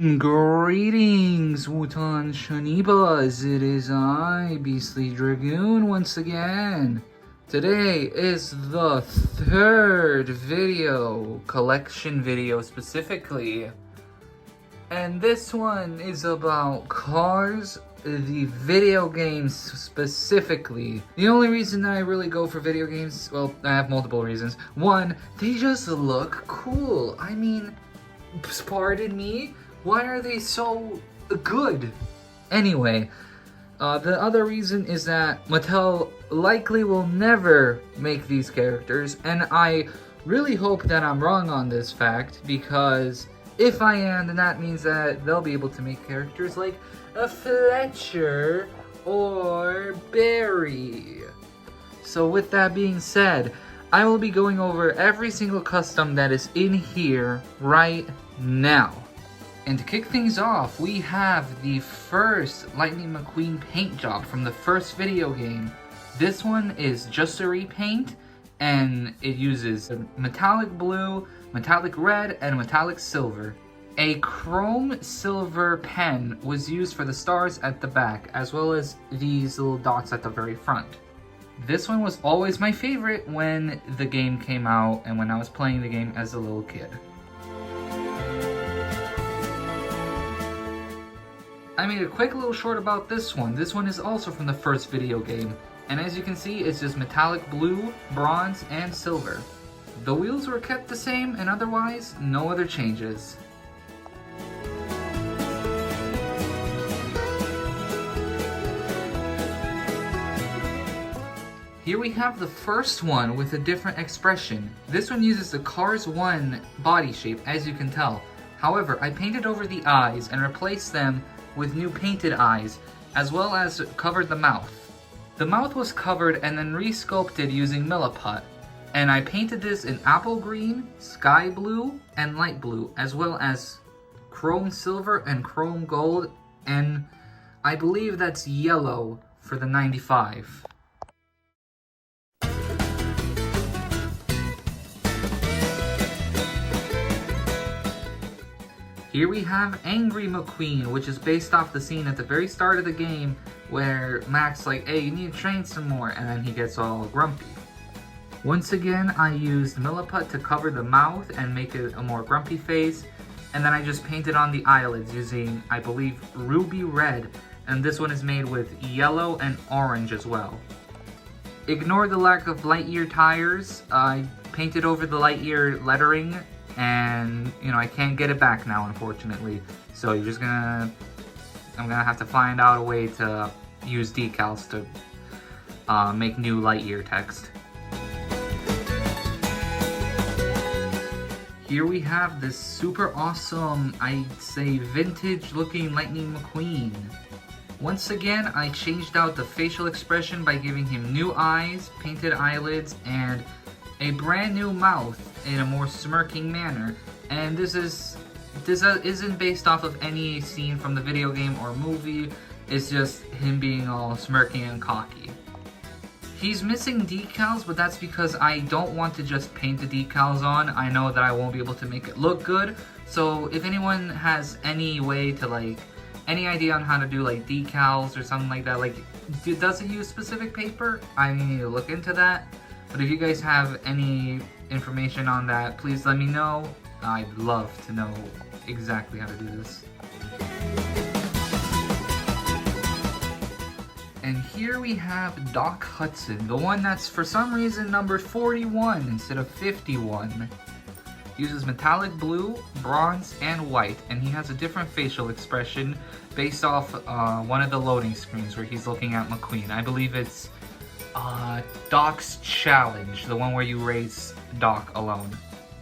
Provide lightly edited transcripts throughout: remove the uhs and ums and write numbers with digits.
Greetings, Wutan Shanibas. It is I, Beastly Dragoon, once again. Today is the third video, collection video specifically. And this one is about Cars, the video games specifically. The only reason I really go for video games, well, I have multiple reasons. One, they just look cool. I mean, pardon me? Why are they so good? Anyway, the other reason is that Mattel likely will never make these characters, and I really hope that I'm wrong on this fact, because if I am, then that means that they'll be able to make characters like a Fletcher or Barry. So with that being said, I will be going over every single custom that is in here right now. And to kick things off, we have the first Lightning McQueen paint job from the first video game. This one is just a repaint, and it uses metallic blue, metallic red, and metallic silver. A chrome silver pen was used for the stars at the back, as well as these little dots at the very front. This one was always my favorite when the game came out and when I was playing the game as a little kid. I made a quick little short about this one. This one is also from the first video game, and as you can see, it's just metallic blue, bronze, and silver. The wheels were kept the same, and otherwise, no other changes. Here we have the first one with a different expression. This one uses the Cars 1 body shape, as you can tell. However, I painted over the eyes and replaced them with new painted eyes, as well as covered the mouth. The mouth was covered and then resculpted using Milliput, and I painted this in apple green, sky blue, and light blue, as well as chrome silver and chrome gold, and I believe that's yellow for the 95. Here we have Angry McQueen, which is based off the scene at the very start of the game where Mac's like, hey, you need to train some more, and then he gets all grumpy. Once again, I used Milliput to cover the mouth and make it a more grumpy face, and then I just painted on the eyelids using, I believe, ruby red, and this one is made with yellow and orange as well. Ignore the lack of Lightyear tires. I painted over the Lightyear lettering, and you know, I can't get it back now, unfortunately, so I'm gonna have to find out a way to use decals to make new Lightyear text. Here we have this super awesome, I'd say vintage looking Lightning McQueen. Once again, I changed out the facial expression by giving him new eyes, painted eyelids, and a brand new mouth in a more smirking manner, and this isn't based off of any scene from the video game or movie. It's just him being all smirking and cocky. He's missing decals, but that's because I don't want to just paint the decals on. I know that I won't be able to make it look good, so if anyone has any way to any idea on how to do decals or something like that, does it use specific paper? I need to look into that. But if you guys have any information on that, please let me know. I'd love to know exactly how to do this. And here we have Doc Hudson, the one that's for some reason numbered 41 instead of 51. Uses metallic blue, bronze, and white, and he has a different facial expression based off one of the loading screens where he's looking at McQueen. I believe it's Doc's Challenge, the one where you race Doc alone.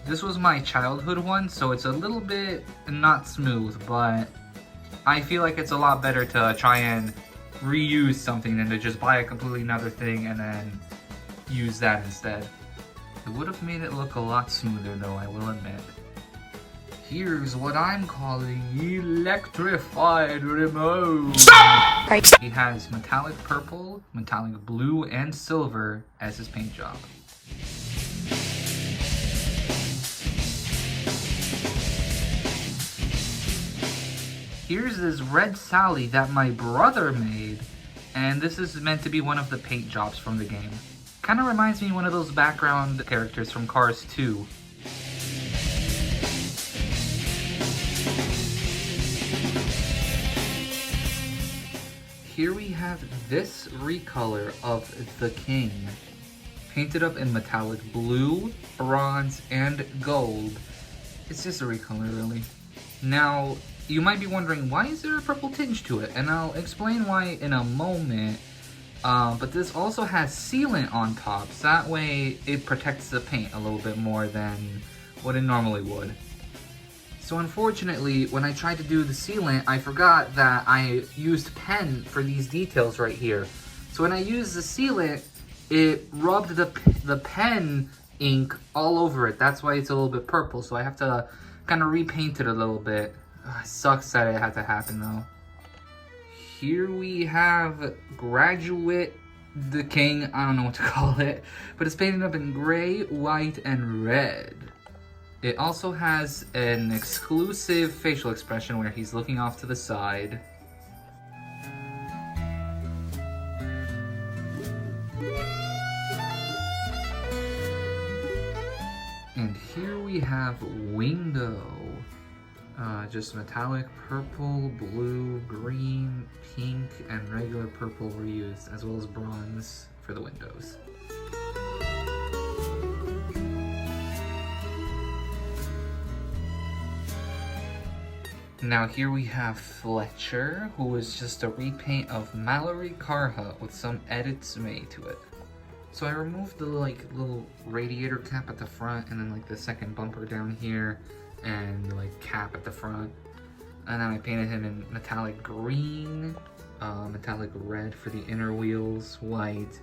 This was my childhood one, so it's a little bit not smooth, but I feel like it's a lot better to try and reuse something than to just buy a completely another thing and then use that instead. It would have made it look a lot smoother though, I will admit. Here's what I'm calling electrified Ramone. Stop! He has metallic purple, metallic blue, and silver as his paint job. here's this red Sally that my brother made, and this is meant to be one of the paint jobs from the game. Kind of reminds me of one of those background characters from Cars 2. Here we have this recolor of the King, painted up in metallic blue, bronze, and gold. It's just a recolor, really. Now, you might be wondering, why is there a purple tinge to it? And I'll explain why in a moment. But this also has sealant on top, so that way it protects the paint a little bit more than what it normally would. So unfortunately, when I tried to do the sealant, I forgot that I used pen for these details right here. So when I used the sealant, it rubbed the pen ink all over it. That's why it's a little bit purple, so I have to kind of repaint it a little bit. Ugh, sucks that it had to happen though. Here we have Graduate the King, I don't know what to call it, but it's painted up in gray, white, and red. It also has an exclusive facial expression where he's looking off to the side. And here we have Wingo. Just metallic purple, blue, green, pink, and regular purple were used, as well as bronze for the windows. Now here we have Fletcher, who is just a repaint of Mallory Carhut with some edits made to it. So I removed the little radiator cap at the front, and then like the second bumper down here, and like cap at the front. And then I painted him in metallic green, metallic red for the inner wheels, white,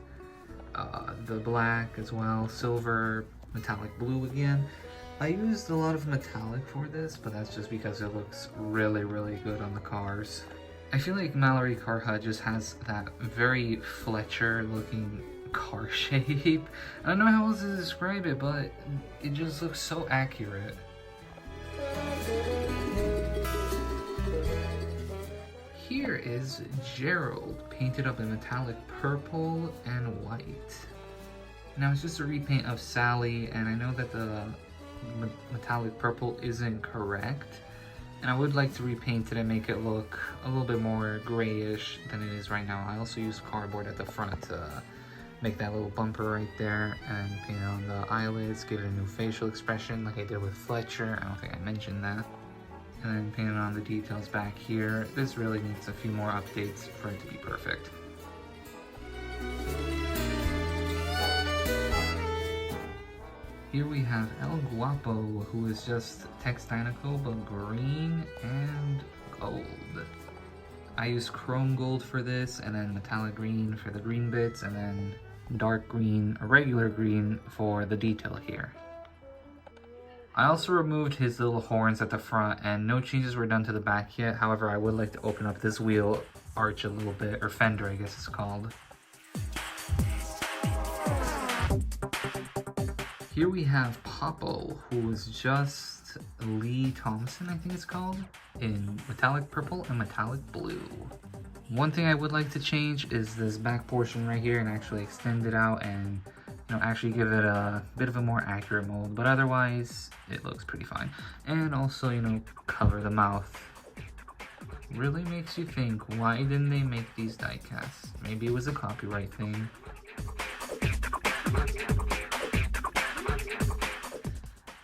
the black as well, silver, metallic blue again. I used a lot of metallic for this, but that's just because it looks really, really good on the cars. I feel like Mallory Carhut just has that very Fletcher looking car shape. I don't know how else to describe it, but it just looks so accurate. Here is Gerald, painted up in metallic purple and white. Now it's just a repaint of Sally, and I know that the metallic purple isn't correct, and I would like to repaint it and make it look a little bit more grayish than it is right now. I also used cardboard at the front to make that little bumper right there, and paint it on the eyelids, give it a new facial expression like I did with Fletcher. I don't think I mentioned that. And then paint it on the details back here. This really needs a few more updates for it to be perfect. Here we have El Guapo, who is just Textanico but green and gold. I used chrome gold for this, and then metallic green for the green bits, and then dark green, or regular green for the detail here. I also removed his little horns at the front, and no changes were done to the back yet. However, I would like to open up this wheel arch a little bit, or fender I guess it's called. Here we have Papo, who is just Lee Thompson, I think it's called, in metallic purple and metallic blue. One thing I would like to change is this back portion right here, and actually extend it out and actually give it a bit of a more accurate mold, but otherwise it looks pretty fine. And also, cover the mouth. Really makes you think, why didn't they make these die casts? Maybe it was a copyright thing.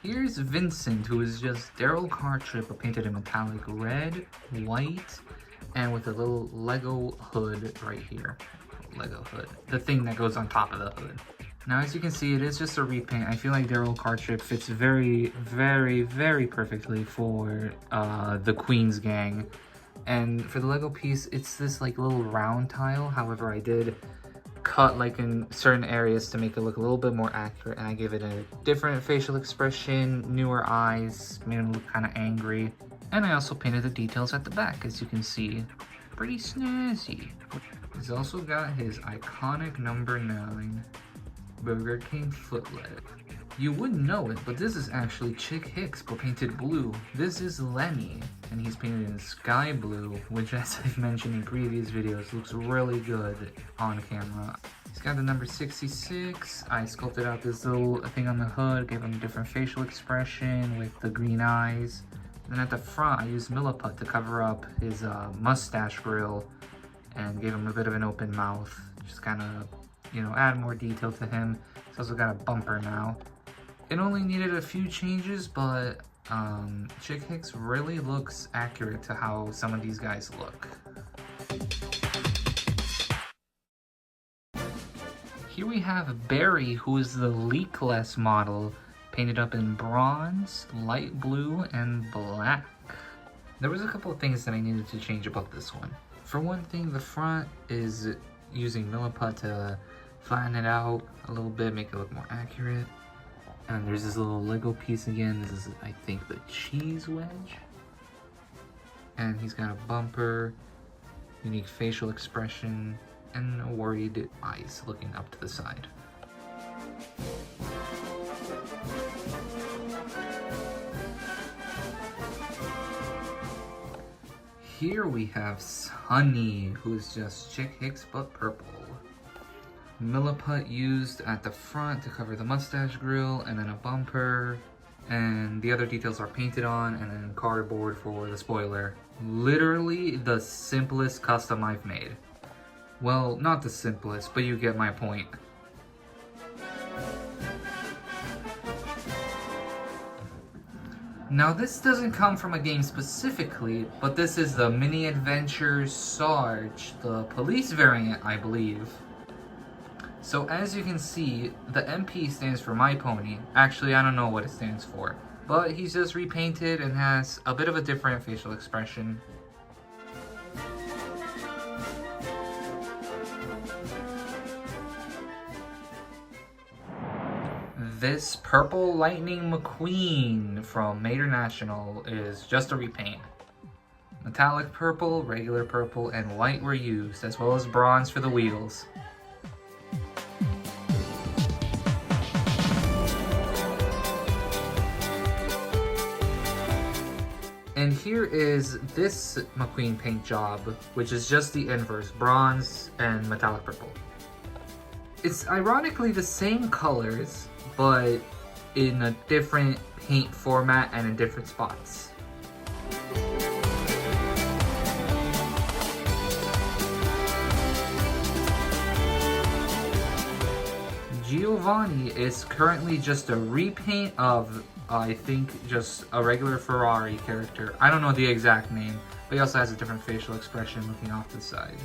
Here's Vincent, who is just Daryl Cartrip painted in metallic red, white, and with a little Lego hood right here. Lego hood. The thing that goes on top of the hood. Now, as you can see, it is just a repaint. I feel like Daryl Cartrip fits very, very, very perfectly for the Queen's gang. And for the Lego piece, it's this little round tile. However, I did cut in certain areas to make it look a little bit more accurate, and I gave it a different facial expression, newer eyes, made him look kind of angry. And I also painted the details at the back, as you can see. Pretty snazzy. He's also got his iconic number 9 Burger King footlet. You wouldn't know it, but this is actually Chick Hicks, but painted blue. This is Lenny, and he's painted in sky blue, which, as I've mentioned in previous videos, looks really good on camera. He's got the number 66. I sculpted out this little thing on the hood, gave him a different facial expression with the green eyes. And then at the front, I used Milliput to cover up his mustache grill and gave him a bit of an open mouth. Just kind of, you know, add more detail to him. He's also got a bumper now. It only needed a few changes, but Chick Hicks really looks accurate to how some of these guys look. Here we have Barry, who is the leakless model, painted up in bronze, light blue, and black. There was a couple of things that I needed to change about this one. For one thing, the front is using Milliput to flatten it out a little bit, make it look more accurate. And there's this little Lego piece again. This is, I think, the cheese wedge. And he's got a bumper, unique facial expression, and worried eyes looking up to the side. Here we have Sonny, who's just Chick Hicks but purple. Milliput used at the front to cover the mustache grill, and then a bumper, and the other details are painted on, and then cardboard for the spoiler. Literally the simplest custom I've made. Well, not the simplest, but you get my point. Now this doesn't come from a game specifically, but this is the Mini Adventures Sarge, the police variant, I believe. So as you can see, the MP stands for My Pony. Actually, I don't know what it stands for, but he's just repainted and has a bit of a different facial expression. This Purple Lightning McQueen from Mater National is just a repaint. Metallic purple, regular purple, and white were used, as well as bronze for the wheels. And here is this McQueen paint job, which is just the inverse, bronze and metallic purple. It's ironically the same colors, but in a different paint format and in different spots. Giovanni is currently just a repaint of, I think, just a regular Ferrari character. I don't know the exact name, but he also has a different facial expression looking off to the side.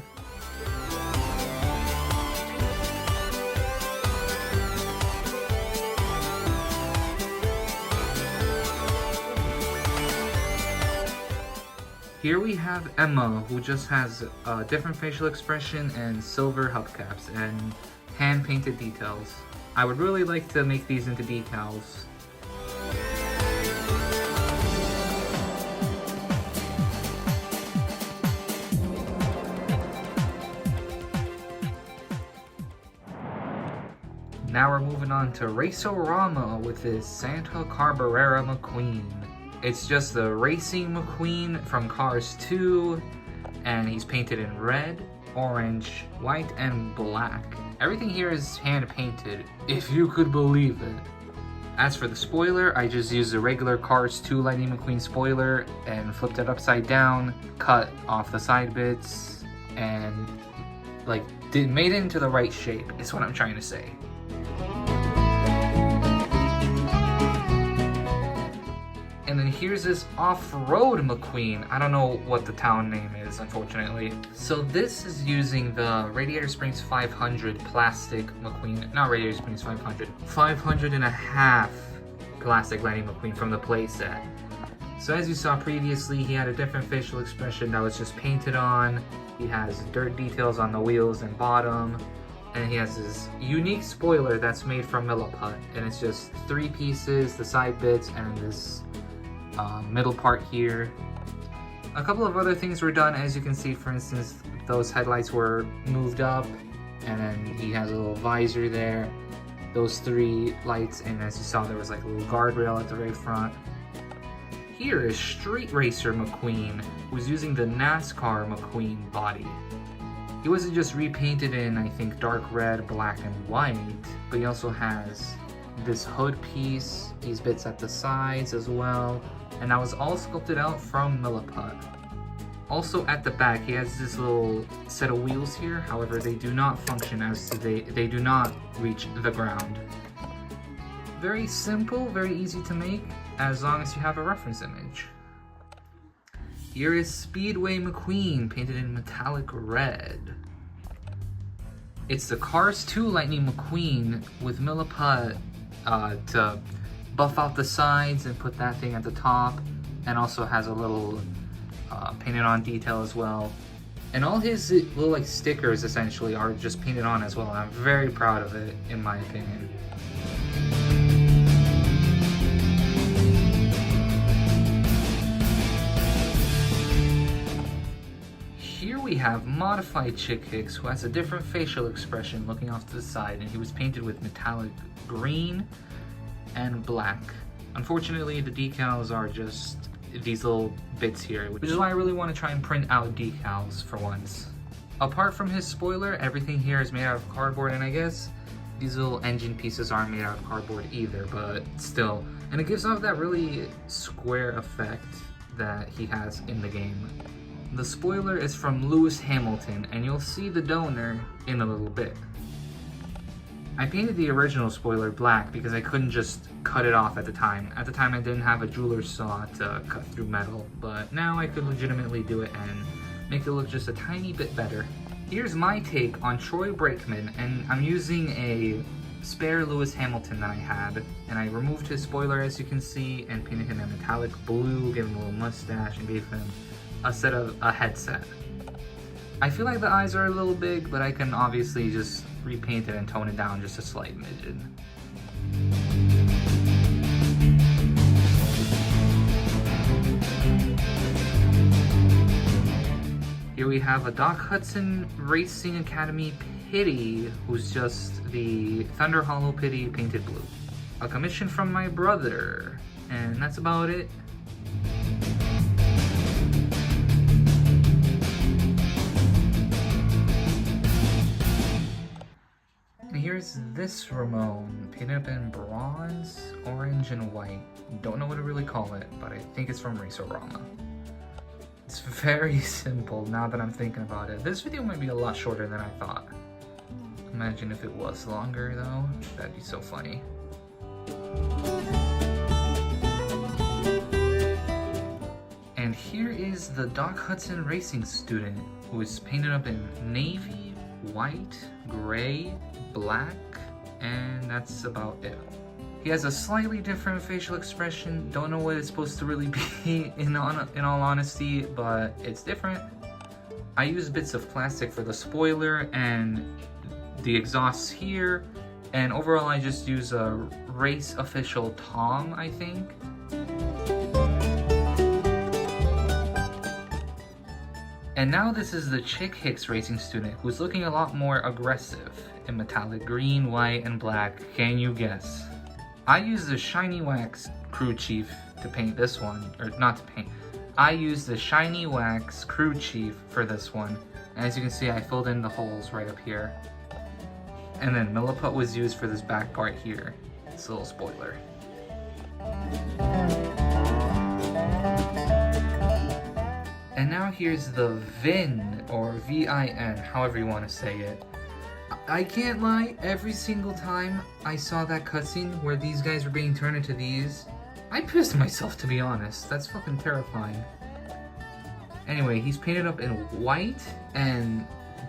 Here we have Emma, who just has a different facial expression and silver hubcaps and hand-painted details. I would really like to make these into decals. Now we're moving on to Racerama with his Santa Carburera McQueen. It's just the Racing McQueen from Cars 2, and he's painted in red, orange, white, and black. Everything here is hand-painted, if you could believe it. As for the spoiler, I just used a regular Cars 2 Lightning McQueen spoiler and flipped it upside down, cut off the side bits, and made it into the right shape, is what I'm trying to say. And then here's this off-road McQueen. I don't know what the town name is, unfortunately. So this is using the Radiator Springs 500 plastic McQueen. Not Radiator Springs 500. 500 and a half plastic Lightning McQueen from the playset. So as you saw previously, he had a different facial expression that was just painted on. He has dirt details on the wheels and bottom. And he has this unique spoiler that's made from Milliput. And it's just 3 pieces, the side bits, and this middle part here. A couple of other things were done, as you can see. For instance, those headlights were moved up, and then he has a little visor there. those 3 lights, and as you saw, there was like a little guardrail at the very front. Here is Street Racer McQueen, who's using the NASCAR McQueen body. He wasn't just repainted in, I think, dark red, black, and white, but he also has this hood piece, these bits at the sides as well, and that was all sculpted out from Milliput. Also at the back, he has this little set of wheels here, however they do not function as they do not reach the ground. Very simple, very easy to make, as long as you have a reference image. Here is Speedway McQueen, painted in metallic red. It's the Cars 2 Lightning McQueen with Milliput to buff out the sides and put that thing at the top, and also has a little painted on detail as well. And all his little like stickers essentially are just painted on as well, and I'm very proud of it in my opinion. Here we have Modified Chick Hicks, who has a different facial expression looking off to the side, and he was painted with metallic green and black. Unfortunately, the decals are just these little bits here, which is why I really want to try and print out decals for once. Apart from his spoiler, everything here is made out of cardboard, and I guess these little engine pieces aren't made out of cardboard either, but still. And it gives off that really square effect that he has in the game. The spoiler is from Lewis Hamilton, and you'll see the donor in a little bit. I painted the original spoiler black because I couldn't just cut it off at the time. At the time I didn't have a jeweler's saw to cut through metal, but now I could legitimately do it and make it look just a tiny bit better. Here's my take on Troy Brakeman, and I'm using a spare Lewis Hamilton that I had, and I removed his spoiler as you can see and painted him in metallic blue, gave him a little mustache, and gave him a headset. I feel like the eyes are a little big, but I can obviously just repaint it and tone it down just a slight midget. Here we have a Doc Hudson Racing Academy Pitty, who's just the Thunder Hollow Pitty painted blue. A commission from my brother, and that's about it. Here's this Ramone, painted up in bronze, orange, and white. Don't know what to really call it, but I think it's from Racerama. It's very simple now that I'm thinking about it. This video might be a lot shorter than I thought. Imagine if it was longer though, that'd be so funny. And here is the Doc Hudson Racing student, who is painted up in navy, white, gray, black, and that's about it. He has a slightly different facial expression. Don't know what it's supposed to really be in all honesty, but it's different. I use bits of plastic for the spoiler and the exhausts here, and overall I just use a race official Tom, I think. And now this is the Chick Hicks Racing student, who's looking a lot more aggressive in metallic green, white, and black. Can you guess? I used the Shiny Wax Crew Chief to paint this one, or not to paint. I used the Shiny Wax Crew Chief for this one. And as you can see, I filled in the holes right up here. And then Milliput was used for this back part here. It's a little spoiler. And now here's the VIN, or V-I-N, however you want to say it. I can't lie, every single time I saw that cutscene where these guys were being turned into these, I pissed myself, to be honest. That's fucking terrifying. Anyway, he's painted up in white and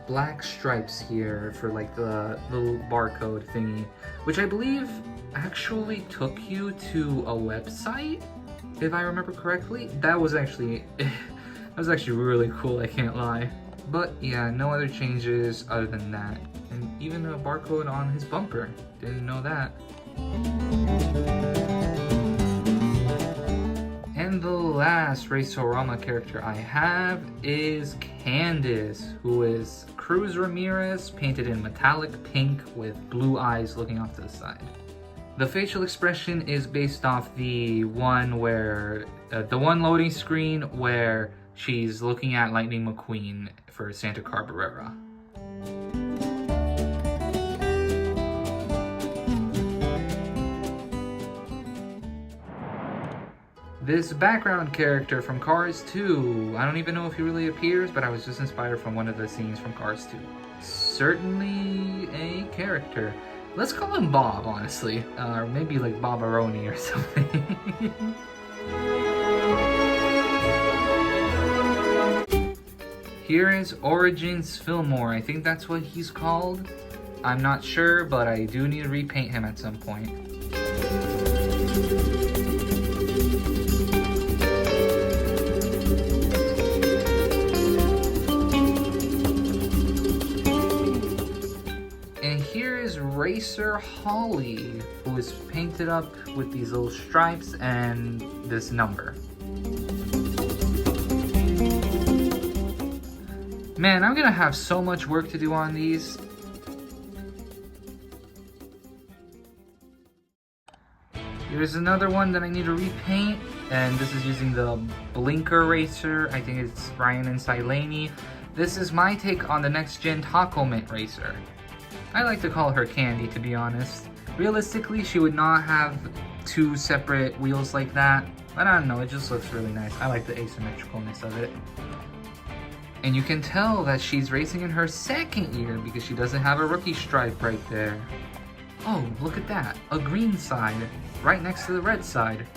black stripes here for like the little barcode thingy, which I believe actually took you to a website, if I remember correctly. That was actually really cool, I can't lie. But yeah, no other changes other than that. And even a barcode on his bumper. Didn't know that. And And the last Racerama character I have is Candace, who is Cruz Ramirez painted in metallic pink with blue eyes looking off to the side. The facial expression is based off the one where, the one loading screen where she's looking at Lightning McQueen for Santa Carburera. This background character from Cars 2, I don't even know if he really appears, but I was just inspired from one of the scenes from Cars 2. Certainly a character. Let's call him Bob, honestly. Or maybe like Bob-a-Roni or something. Here is Origins Filmore. I think that's what he's called. I'm not sure, but I do need to repaint him at some point. Racer Holley, who is painted up with these little stripes and this number. Man, I'm gonna have so much work to do on these. Here's another one that I need to repaint, and this is using the Blinker Racer. I think it's Ryan and Lenny. This is my take on the next gen Tach-O-Mint Racer. I like to call her Candy, to be honest. Realistically, she would not have two separate wheels like that, but I don't know, it just looks really nice. I like the asymmetricalness of it. And you can tell that she's racing in her second year because she doesn't have a rookie stripe right there. Oh, look at that, a green side, right next to the red side.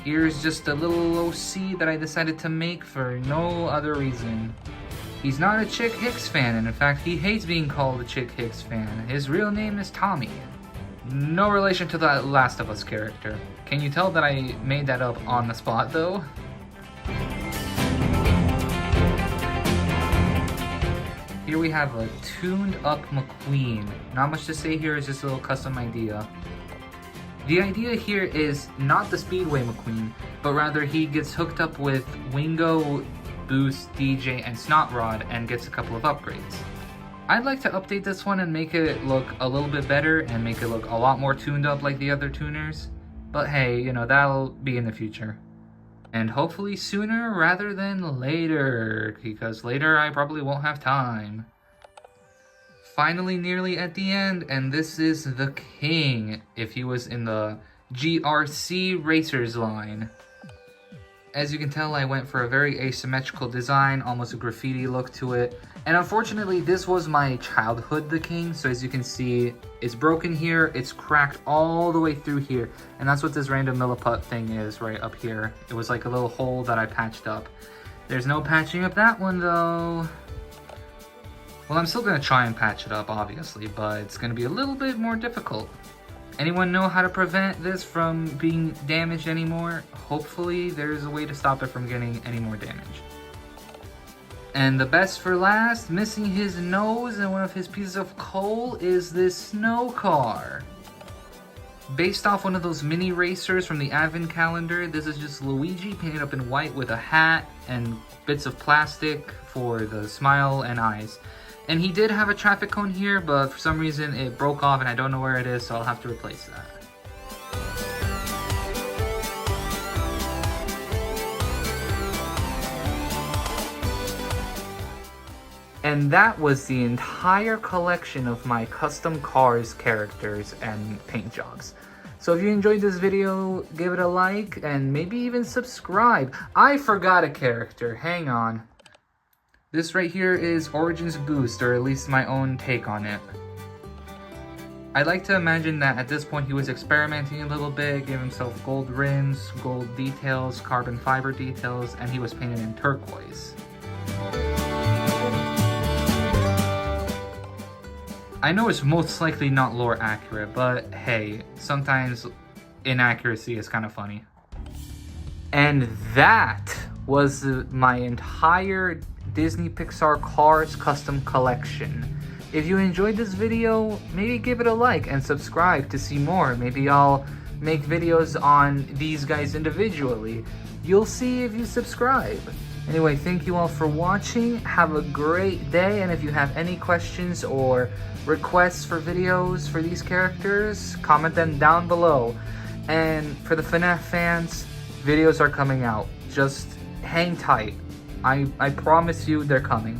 Here's just a little OC that I decided to make for no other reason. He's not a Chick Hicks fan, and in fact, he hates being called a Chick Hicks fan. His real name is Tommy. No relation to the Last of Us character. Can you tell that I made that up on the spot, though? Here we have a tuned up McQueen. Not much to say here, it's just a little custom idea. The idea here is not the Speedway McQueen, but rather he gets hooked up with Wingo, Boost, DJ, and Snot Rod and gets a couple of upgrades. I'd like to update this one and make it look a little bit better and make it look a lot more tuned up like the other tuners. But hey, you know, that'll be in the future. And hopefully sooner rather than later, because later I probably won't have time. Finally nearly at the end, and this is the King, if he was in the GRC Racers line. As you can tell, I went for a very asymmetrical design, almost a graffiti look to it. And unfortunately, this was my childhood The King, so as you can see, it's broken here, it's cracked all the way through here. And that's what this random milliput thing is right up here. It was like a little hole that I patched up. There's no patching up that one though. Well, I'm still gonna try and patch it up, obviously, but it's gonna be a little bit more difficult. Anyone know how to prevent this from being damaged anymore? Hopefully there's a way to stop it from getting any more damage. And the best for last, missing his nose and one of his pieces of coal, is this Snowcar. Based off one of those mini racers from the Advent calendar, this is just Luigi painted up in white with a hat and bits of plastic for the smile and eyes. And he did have a traffic cone here, but for some reason it broke off and I don't know where it is, so I'll have to replace that. And that was the entire collection of my custom cars, characters, and paint jobs. So if you enjoyed this video, give it a like and maybe even subscribe. I forgot a character, hang on. This right here is Origins Boost, or at least my own take on it. I'd like to imagine that at this point he was experimenting a little bit, gave himself gold rims, gold details, carbon fiber details, and he was painted in turquoise. I know it's most likely not lore accurate, but hey, sometimes inaccuracy is kind of funny. And that was my entire Disney Pixar Cars custom collection. If you enjoyed this video, maybe give it a like and subscribe to see more. Maybe I'll make videos on these guys individually. you'll see if you subscribe. Anyway, thank you all for watching. Have a great day, and if you have any questions or requests for videos for these characters, comment them down below. And for the FNAF fans, videos are coming out. Just hang tight. I promise you they're coming.